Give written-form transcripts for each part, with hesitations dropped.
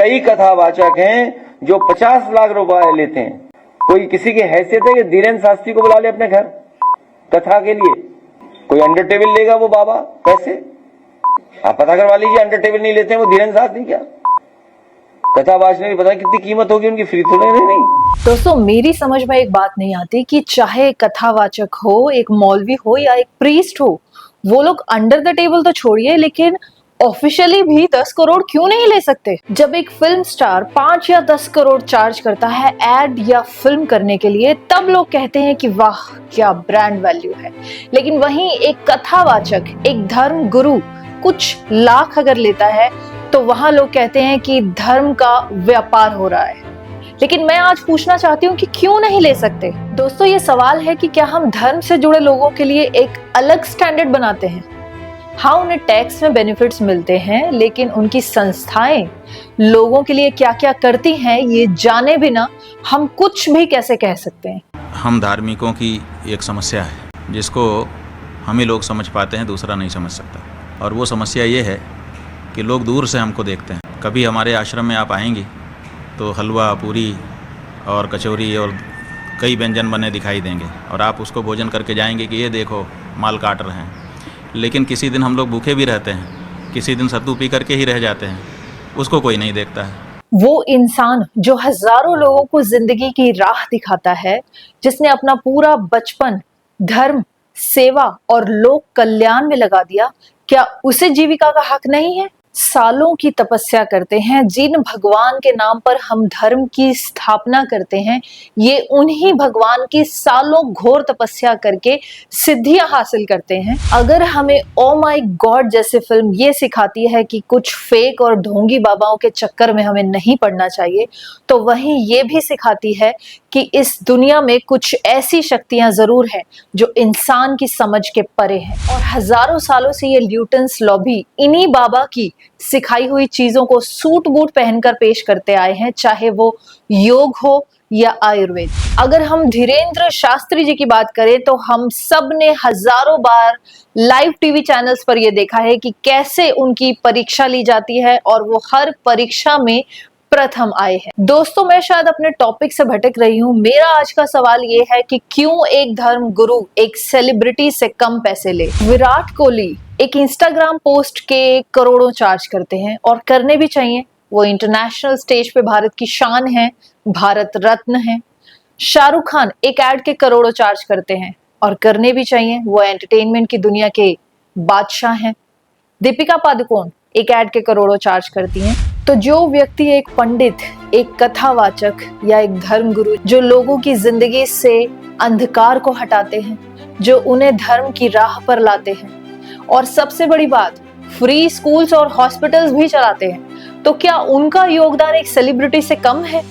कई कथावाचक हैं जो 50 लाख रुपए लेते हैं। कोई किसी की हैसियत है कि धीरेन्द्र शास्त्री को बुला ले अपने घर कथा के लिए? कोई अंडर टेबल लेगा वो बाबा पैसे? आप पता करवा लीजिए, अंडर टेबल नहीं लेते हैं वो धीरेन्द्र शास्त्री। क्या कथावाचक की पता कितनी कीमत होगी उनकी, फ्री तो नहीं। दोस्तों, मेरी समझ में एक बात नहीं आती कि चाहे कथावाचक हो, एक मौलवी हो या एक प्रीस्ट हो, वो लोग अंडर द टेबल तो छोड़िए, लेकिन ऑफिशियली भी 10 करोड़ क्यों नहीं ले सकते? जब एक फिल्म स्टार 5 या 10 करोड़ चार्ज करता है एड या फिल्म करने के लिए, तब लोग कहते हैं कि वाह क्या ब्रांड वैल्यू है। लेकिन वहीं एक कथावाचक, एक धर्म गुरु कुछ लाख अगर लेता है तो वहां लोग कहते हैं कि धर्म का व्यापार हो रहा है। लेकिन मैं आज पूछना चाहती हूँ कि क्यों नहीं ले सकते? दोस्तों, ये सवाल है कि क्या हम धर्म से जुड़े लोगों के लिए एक अलग स्टैंडर्ड बनाते हैं? हाँ, उन्हें टैक्स में बेनिफिट्स मिलते हैं, लेकिन उनकी संस्थाएं लोगों के लिए क्या क्या करती हैं ये जाने बिना हम कुछ भी कैसे कह सकते हैं? हम धार्मिकों की एक समस्या है जिसको हम ही लोग समझ पाते हैं, दूसरा नहीं समझ सकता। और वो समस्या ये है कि लोग दूर से हमको देखते हैं। कभी हमारे आश्रम में आप आएंगी तो हलवा, पूरी और कचौरी और कई व्यंजन बने दिखाई देंगे, और आप उसको भोजन करके जाएंगे कि ये देखो माल काट रहे हैं। लेकिन किसी दिन हम लोग भूखे भी रहते हैं, किसी दिन सत्तू पी करके ही रह जाते हैं, उसको कोई नहीं देखता है। वो इंसान जो हजारों लोगों को जिंदगी की राह दिखाता है, जिसने अपना पूरा बचपन धर्म, सेवा और लोक कल्याण में लगा दिया, क्या उसे जीविका का हक नहीं है? सालों की तपस्या करते हैं, जिन भगवान के नाम पर हम धर्म की स्थापना करते हैं, ये उन्हीं भगवान की सालों घोर तपस्या करके सिद्धियां हासिल करते हैं। अगर हमें ओ माय गॉड जैसे फिल्म ये सिखाती है कि कुछ फेक और ढोंगी बाबाओं के चक्कर में हमें नहीं पड़ना चाहिए, तो वहीं ये भी सिखाती है कि इस दुनिया में कुछ ऐसी शक्तियां जरूर हैं जो इंसान की समझ के परे हैं। और हजारों सालों से ये ल्यूटेंस लॉबी इन्हीं बाबा की सिखाई हुई चीजों को सूट बूट पहनकर पेश करते आए हैं, चाहे वो योग हो या आयुर्वेद। अगर हम धीरेन्द्र शास्त्री जी की बात करें तो हम सब ने हजारों बार लाइव टीवी चैनल्स पर यह देखा है कि कैसे उनकी परीक्षा ली जाती है और वो हर परीक्षा में प्रथम आए हैं। दोस्तों, मैं शायद अपने टॉपिक से भटक रही हूँ। मेरा आज का सवाल ये है कि क्यों एक धर्म गुरु एक सेलिब्रिटी से कम पैसे ले? विराट कोहली एक इंस्टाग्राम पोस्ट के करोड़ों चार्ज करते हैं, और करने भी चाहिए। वो इंटरनेशनल स्टेज पे भारत की शान है, भारत रत्न है। शाहरुख खान एक ऐड के करोड़ों चार्ज करते हैं, और करने भी चाहिए। वो एंटरटेनमेंट की दुनिया के बादशाह हैं। दीपिका पादुकोण एक ऐड के करोड़ों चार्ज करती हैं। तो जो व्यक्ति, एक पंडित, एक कथावाचक या एक धर्मगुरु जो लोगों की जिंदगी से अंधकार को हटाते हैं, जो उन्हें धर्म की राह पर लाते हैं, और सबसे बड़ी बात, फ्री स्कूल्स और हॉस्पिटल्स भी चलाते हैं, तो क्या उनका योगदान एक सेलिब्रिटी से कम है?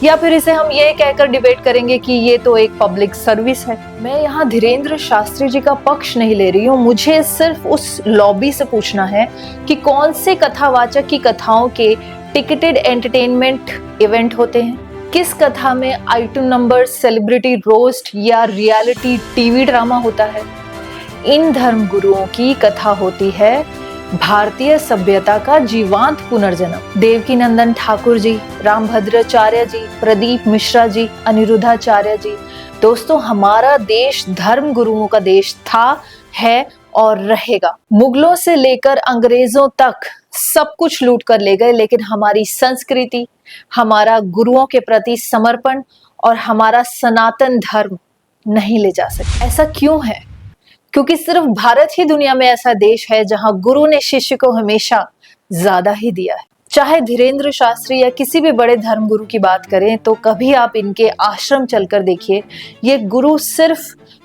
या फिर इसे हम ये कहकर डिबेट करेंगे कि ये तो एक पब्लिक सर्विस है? मैं यहाँ धीरेन्द्र शास्त्री जी का पक्ष नहीं ले रही हूँ। मुझे सिर्फ उस लॉबी से पूछना है कि कौन से कथावाचक की कथाओं के टिकटेड एंटरटेनमेंट इवेंट होते हैं, किस कथा में आइटम नंबर, सेलिब्रिटी रोस्ट या रियलिटी टीवी ड्रामा होता है। इन धर्म गुरुओं की कथा होती है भारतीय सभ्यता का जीवांत पुनर्जन्म। देवकी नंदन ठाकुर जी, रामभद्राचार्य जी, प्रदीप मिश्रा जी, अनिरुद्धाचार्य जी। दोस्तों, हमारा देश धर्म गुरुओं का देश था, है और रहेगा। मुगलों से लेकर अंग्रेजों तक सब कुछ लूट कर ले गए, लेकिन हमारी संस्कृति, हमारा गुरुओं के प्रति समर्पण और हमारा सनातन धर्म नहीं ले जा सकते। ऐसा क्यों है? क्योंकि सिर्फ भारत ही दुनिया में ऐसा देश है जहां गुरु ने शिष्य को हमेशा ज्यादा ही दिया है। चाहे धीरेन्द्र शास्त्री या किसी भी बड़े धर्मगुरु की बात करें तो कभी आप इनके आश्रम चलकर देखिए। ये गुरु सिर्फ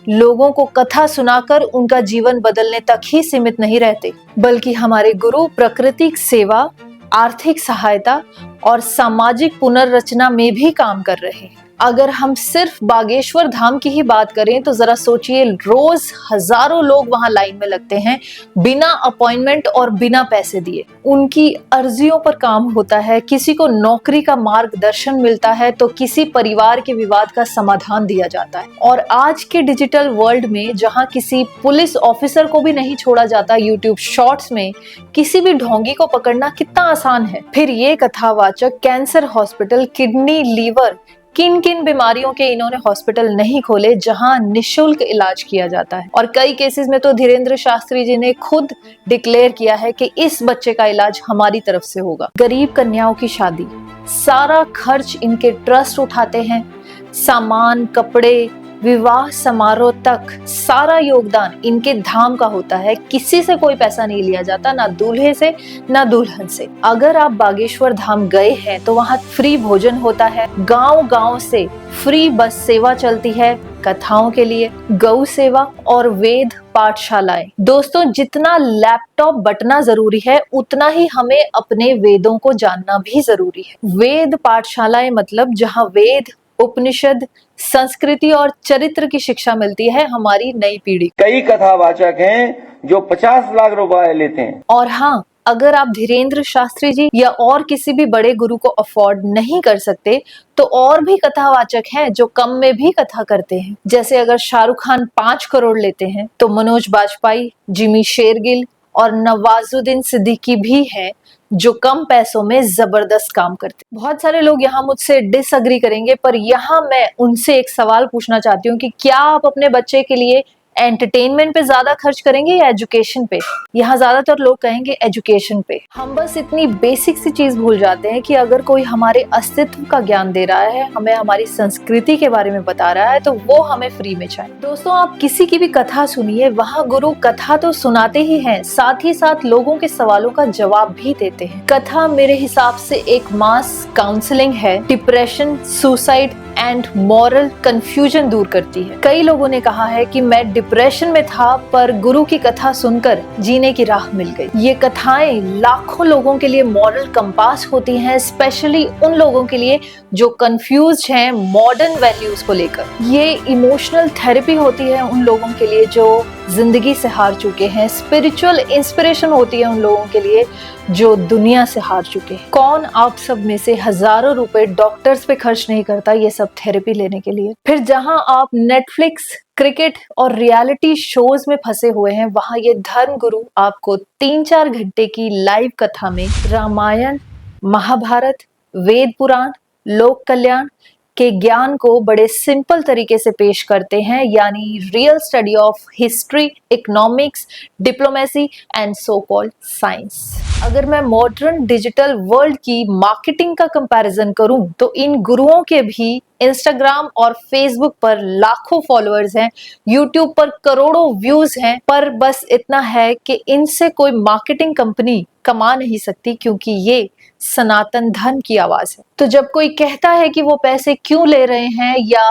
लोगों को कथा सुनाकर उनका जीवन बदलने तक ही सीमित नहीं रहते, बल्कि हमारे गुरु प्राकृतिक सेवा, आर्थिक सहायता और सामाजिक पुनर्रचना में भी काम कर रहे हैं। अगर हम सिर्फ बागेश्वर धाम की ही बात करें तो जरा सोचिए, रोज हजारों लोग वहां लाइन में लगते हैं बिना अपॉइंटमेंट और बिना पैसे दिए। उनकी अर्जियों पर काम होता है, किसी को नौकरी का मार्गदर्शन मिलता है तो किसी परिवार के विवाद का समाधान दिया जाता है। और आज के डिजिटल वर्ल्ड में जहां किसी पुलिस ऑफिसर को भी नहीं छोड़ा जाता, यूट्यूब शॉर्ट्स में किसी भी ढोंगी को पकड़ना कितना आसान है। फिर ये कथावाचक कैंसर हॉस्पिटल, किडनी, लीवर, किन किन बीमारियों के इन्होंने हॉस्पिटल नहीं खोले जहां निशुल्क इलाज किया जाता है। और कई केसेस में तो धीरेन्द्र शास्त्री जी ने खुद डिक्लेयर किया है कि इस बच्चे का इलाज हमारी तरफ से होगा। गरीब कन्याओं की शादी, सारा खर्च इनके ट्रस्ट उठाते हैं। सामान, कपड़े, विवाह समारोह तक सारा योगदान इनके धाम का होता है। किसी से कोई पैसा नहीं लिया जाता, ना दूल्हे से ना दुल्हन से। अगर आप बागेश्वर धाम गए हैं तो वहाँ फ्री भोजन होता है, गांव-गांव से फ्री बस सेवा चलती है कथाओं के लिए, गौ सेवा और वेद पाठशालाएं। दोस्तों, जितना लैपटॉप बटना जरूरी है उतना ही हमें अपने वेदों को जानना भी जरूरी है। वेद पाठशालाएं मतलब जहाँ वेद, उपनिषद, संस्कृति और चरित्र की शिक्षा मिलती है हमारी नई पीढ़ी। कई कथावाचक हैं जो 50 लाख रुपए लेते हैं। और हाँ, अगर आप धीरेन्द्र शास्त्री जी या और किसी भी बड़े गुरु को अफोर्ड नहीं कर सकते तो और भी कथावाचक हैं जो कम में भी कथा करते हैं। जैसे अगर शाहरुख खान 5 करोड़ लेते हैं तो मनोज बाजपेयी, जिमी शेरगिल और नवाजुद्दीन सिद्दीकी भी हैं जो कम पैसों में जबरदस्त काम करते हैं। बहुत सारे लोग यहाँ मुझसे डिसएग्री करेंगे, पर यहाँ मैं उनसे एक सवाल पूछना चाहती हूँ कि क्या आप अपने बच्चे के लिए एंटरटेनमेंट पे ज्यादा खर्च करेंगे या एजुकेशन पे? यहाँ ज्यादातर लोग कहेंगे एजुकेशन पे। हम बस इतनी बेसिक सी चीज भूल जाते हैं कि अगर कोई हमारे अस्तित्व का ज्ञान दे रहा है, हमें हमारी संस्कृति के बारे में बता रहा है, तो वो हमें फ्री में चाहिए। दोस्तों, आप किसी की भी कथा सुनिए, वहाँ गुरु कथा तो सुनाते ही हैं, साथ ही साथ लोगों के सवालों का जवाब भी देते हैं। कथा मेरे हिसाब से एक मास काउंसलिंग है, depression, suicide and moral confusion दूर करती है। कई लोगों ने कहा है कि मैं डिप्रेशन में था पर गुरु की कथा सुनकर जीने की राह मिल गई। ये कथाएं लाखों लोगों के लिए मॉरल कंपास होती हैं, स्पेशली उन लोगों के लिए जो कंफ्यूज हैं मॉडर्न वैल्यूज को लेकर। ये इमोशनल थेरेपी होती है उन लोगों के लिए जो जिंदगी से हार चुके हैं, स्पिरिचुअल इंस्पिरेशन होती है उन लोगों के लिए जो दुनिया से हार चुके हैं। कौन आप सब में से हजारों रुपए डॉक्टर्स पे खर्च नहीं करता ये सब थेरेपी लेने के लिए? फिर जहां आप नेटफ्लिक्स, क्रिकेट और रियलिटी शोज में फंसे हुए हैं, वहां ये धर्म गुरु आपको 3-4 घंटे की लाइव कथा में रामायण, महाभारत, वेद पुराण, लोक कल्याण के ज्ञान को बड़े सिंपल तरीके से पेश करते हैं, यानी real study of history, economics, diplomacy and so called science. अगर मैं मॉडर्न डिजिटल वर्ल्ड की मार्केटिंग का कंपैरिजन करूं तो इन गुरुओं के भी इंस्टाग्राम और फेसबुक पर लाखों फॉलोअर्स हैं, यूट्यूब पर करोड़ों व्यूज हैं, पर बस इतना है कि इनसे कोई मार्केटिंग कंपनी कमा नहीं सकती क्योंकि ये सनातन धर्म की आवाज है। तो जब कोई कहता है कि वो पैसे क्यों ले रहे हैं या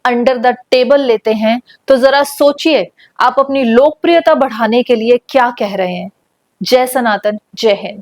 अंडर द टेबल लेते हैं, तो जरा सोचिए आप अपनी लोकप्रियता बढ़ाने के लिए क्या कह रहे हैं। जय सनातन, जय हिंद।